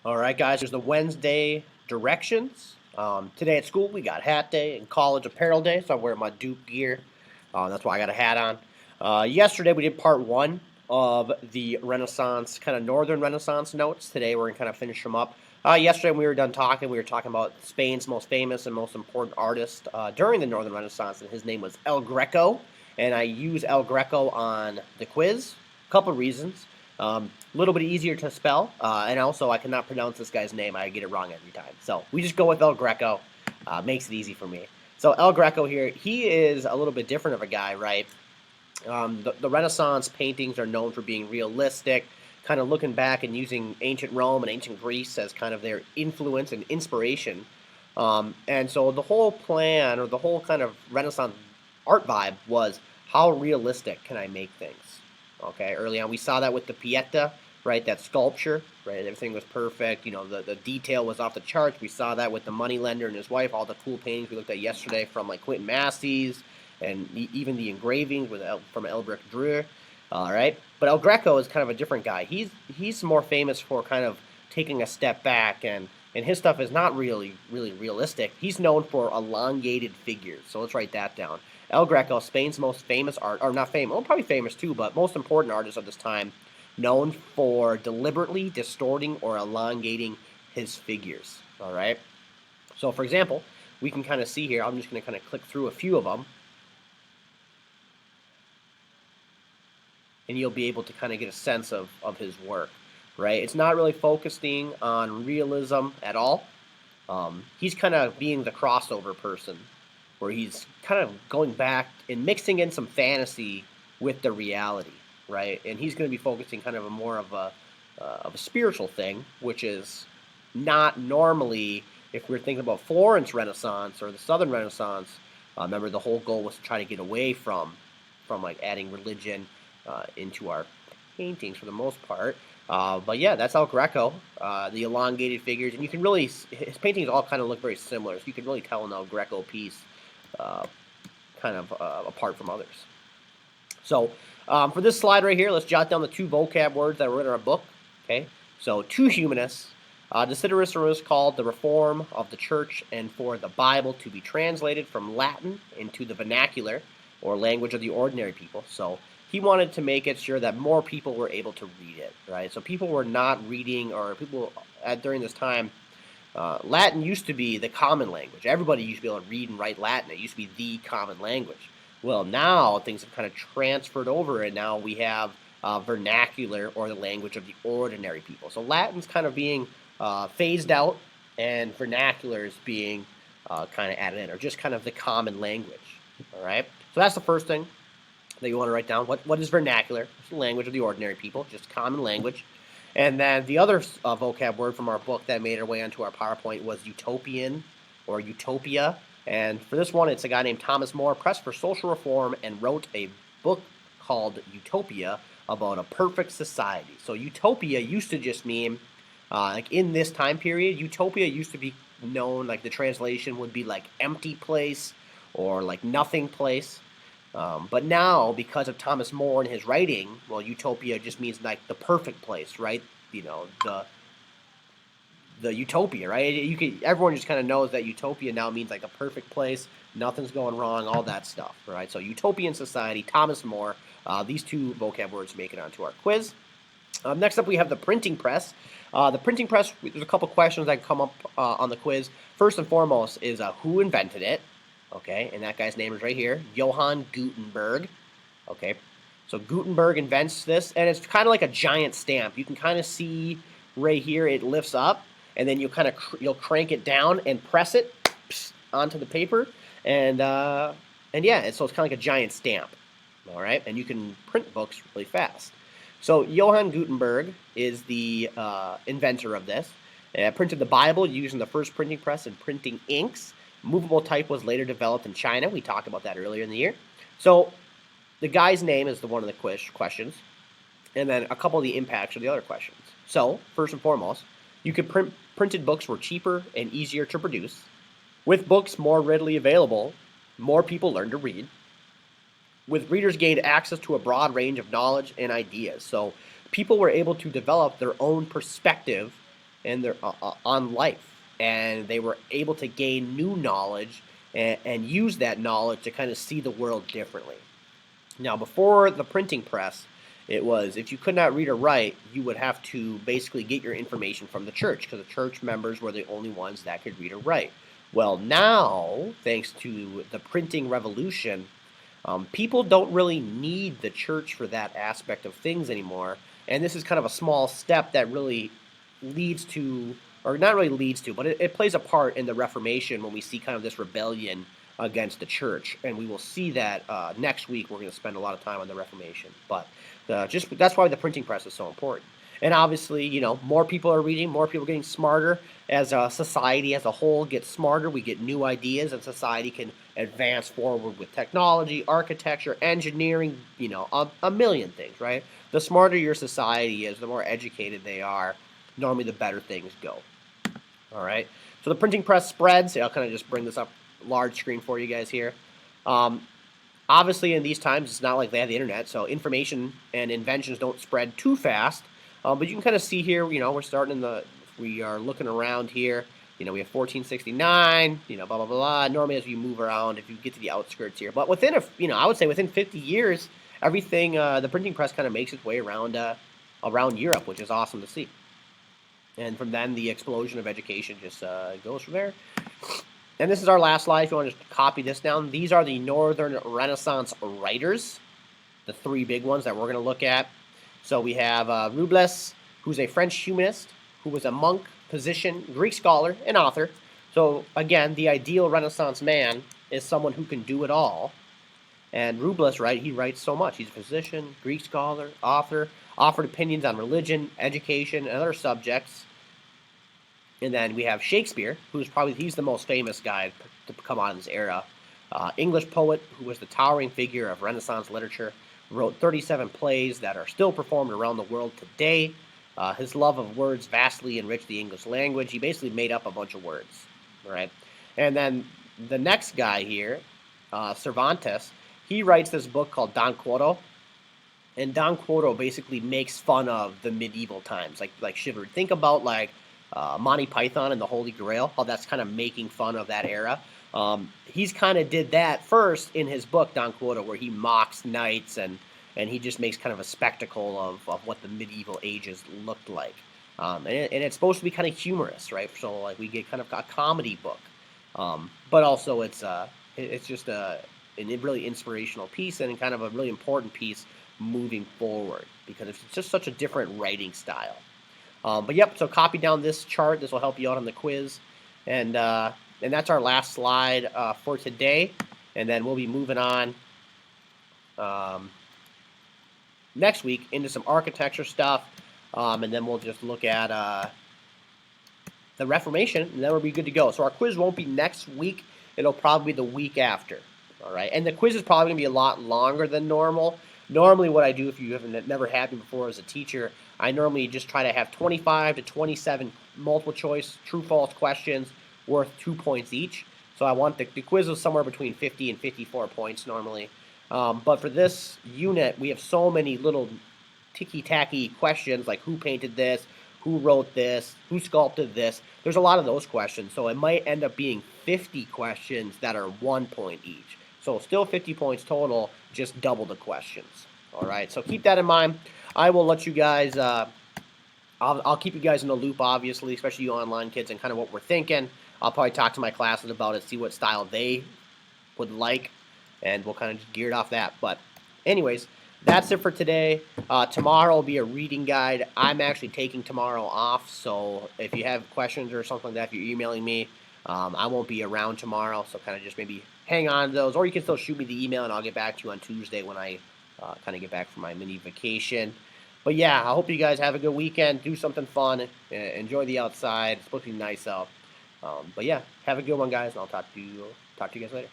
All right, guys, here's the Wednesday directions. Today at school, we got hat day and college apparel day, so I'm wearing my Duke gear. That's why I got a hat on. Yesterday, we did part one of the Renaissance, kind of Northern Renaissance notes. Today, we're going to kind of finish them up. Yesterday, when we were done talking, we were talking about Spain's most famous and most important artist during the Northern Renaissance, and his name was El Greco. And I use El Greco on the quiz. A couple reasons. A little bit easier to spell, and also I cannot pronounce this guy's name. I get it wrong every time. So we just go with El Greco. Makes it easy for me. So El Greco here, he is a little bit different of a guy, right? The Renaissance paintings are known for being realistic, kind of looking back and using ancient Rome and ancient Greece as kind of their influence and inspiration. And so the whole plan, or the whole kind of Renaissance art vibe, was how realistic can I make things? Okay, early on we saw that with the Pieta, right? That sculpture, right? Everything was perfect. You know, the detail was off the charts. We saw that with the moneylender and his wife. All the cool paintings we looked at yesterday from like Quentin Massey's, and even the engravings from Elbrick Drew. All right, but El Greco is kind of a different guy. He's more famous for kind of taking a step back, and his stuff is not really realistic. He's known for elongated figures. So let's write that down. El Greco, Spain's most famous art, or not famous, well, probably famous too, but most important artist of this time, known for deliberately distorting or elongating his figures. All right. So, for example, we can kind of see here. I'm just going to kind of click through a few of them, and you'll be able to kind of get a sense of his work. Right. It's not really focusing on realism at all. He's kind of being the crossover person, where he's kind of going back and mixing in some fantasy with the reality, right? And he's going to be focusing kind of a more of a spiritual thing, which is not normally, if we're thinking about Florence Renaissance or the Southern Renaissance. Remember, the whole goal was to try to get away from like adding religion into our paintings for the most part. But yeah, that's El Greco, the elongated figures, and you can really, his paintings all kind of look very similar, so you can really tell an El Greco piece kind of apart from others. So for this slide right here, let's jot down the two vocab words that were in our book. Okay, so two humanists. Desiderius was called the reform of the church and for the Bible to be translated from Latin into the vernacular, or language of the ordinary people. So he wanted to make it sure that more people were able to read it, right? So people were not reading, or people during this time, Latin used to be the common language. Everybody used to be able to read and write Latin. It used to be the common language. Well, now things have kind of transferred over, and now we have vernacular, or the language of the ordinary people. So Latin's kind of being phased out, and vernacular is being kind of added in, or just kind of the common language. All right. So that's the first thing that you want to write down. What is vernacular? It's the language of the ordinary people, just common language. And then the other vocab word from our book that made our way onto our PowerPoint was utopian, or utopia. And for this one, it's a guy named Thomas More, pressed for social reform, and wrote a book called Utopia about a perfect society. So utopia used to just mean, like in this time period, utopia used to be known, like the translation would be like empty place, or like nothing place. But now, because of Thomas More and his writing, well, utopia just means like the perfect place, right? You know, the utopia, right? Everyone just kind of knows that utopia now means like a perfect place, nothing's going wrong, all that stuff, right? So utopian society, Thomas More. These two vocab words make it onto our quiz. Next up, we have the printing press. The printing press, there's a couple questions that come up on the quiz. First and foremost is who invented it? Okay, and that guy's name is right here, Johann Gutenberg. Okay, so Gutenberg invents this, and it's kind of like a giant stamp. You can kind of see right here, it lifts up, and then you'll crank it down and press it onto the paper, and yeah, so it's kind of like a giant stamp. All right, and you can print books really fast. So Johann Gutenberg is the inventor of this. Printed the Bible using the first printing press and printing inks. Movable type was later developed in China. We talked about that earlier in the year. So the guy's name is one of the questions, and then a couple of the impacts are the other questions. So first and foremost, you could printed books were cheaper and easier to produce. With books more readily available, more people learned to read. With readers gained access to a broad range of knowledge and ideas. So people were able to develop their own perspective and their on life, and they were able to gain new knowledge and use that knowledge to kind of see the world differently. Now, before the printing press, it was if you could not read or write, you would have to basically get your information from the church because the church members were the only ones that could read or write. Well, now, thanks to the printing revolution, people don't really need the church for that aspect of things anymore. And this is kind of a small step that really leads to, or not really leads to, but it plays a part in the Reformation when we see kind of this rebellion against the church. And we will see that next week. We're going to spend a lot of time on the Reformation. But just that's why the printing press is so important. And obviously, more people are reading, more people are getting smarter. As a society as a whole gets smarter, we get new ideas, and society can advance forward with technology, architecture, engineering, a million things, right? The smarter your society is, the more educated they are, normally the better things go. All right. So the printing press spreads. I'll kind of just bring this up large screen for you guys here. Obviously, in these times, it's not like they have the internet, so information and inventions don't spread too fast. But you can kind of see here, we are looking around here. We have 1469, blah, blah, blah. Normally, as you move around, if you get to the outskirts here. But I would say within 50 years, everything, the printing press kind of makes its way around Europe, which is awesome to see. And from then, the explosion of education just goes from there. And this is our last slide. If you want to just copy this down, these are the Northern Renaissance writers, the three big ones that we're going to look at. So we have Rubles, who's a French humanist, who was a monk, physician, Greek scholar, and author. So again, the ideal Renaissance man is someone who can do it all. And Rubles, right, he writes so much. He's a physician, Greek scholar, author, offered opinions on religion, education, and other subjects. And then we have Shakespeare, he's the most famous guy to come out of this era. English poet who was the towering figure of Renaissance literature, wrote 37 plays that are still performed around the world today. His love of words vastly enriched the English language. He basically made up a bunch of words, right? And then the next guy here, Cervantes, he writes this book called Don Quixote. And Don Quixote basically makes fun of the medieval times, like chivalry. Think about Monty Python and the Holy Grail, how that's kind of making fun of that era. He's kind of did that first in his book, Don Quixote, where he mocks knights and he just makes kind of a spectacle of what the medieval ages looked like. And it's supposed to be kind of humorous, right? So we get kind of a comedy book. But also it's just a really inspirational piece and kind of a really important piece moving forward because it's just such a different writing style. But yep, so copy down this chart. This will help you out on the quiz. And that's our last slide for today. And then we'll be moving on next week into some architecture stuff. And then we'll just look at the Reformation, and then we'll be good to go. So our quiz won't be next week. It'll probably be the week after. All right. And the quiz is probably going to be a lot longer than normal. Normally what I do, if you haven't never had me before as a teacher, I normally just try to have 25 to 27 multiple choice true-false questions worth 2 points each. So I want the quiz is somewhere between 50 and 54 points normally. But for this unit, we have so many little ticky-tacky questions like who painted this, who wrote this, who sculpted this. There's a lot of those questions. So it might end up being 50 questions that are 1 point each. So still 50 points total, just double the questions. All right, so keep that in mind. I will let you guys, I'll keep you guys in the loop, obviously, especially you online kids, and kind of what we're thinking. I'll probably talk to my classes about it, see what style they would like, and we'll kind of just gear it off that. But anyways, that's it for today. Tomorrow will be a reading guide. I'm actually taking tomorrow off, so if you have questions or something like that, if you're emailing me, I won't be around tomorrow, so kind of just maybe hang on to those, or you can still shoot me the email, and I'll get back to you on Tuesday when I kind of get back from my mini vacation. But yeah, I hope you guys have a good weekend. Do something fun. Enjoy the outside. It's supposed to be nice out. But yeah, have a good one, guys, and I'll talk to you guys later.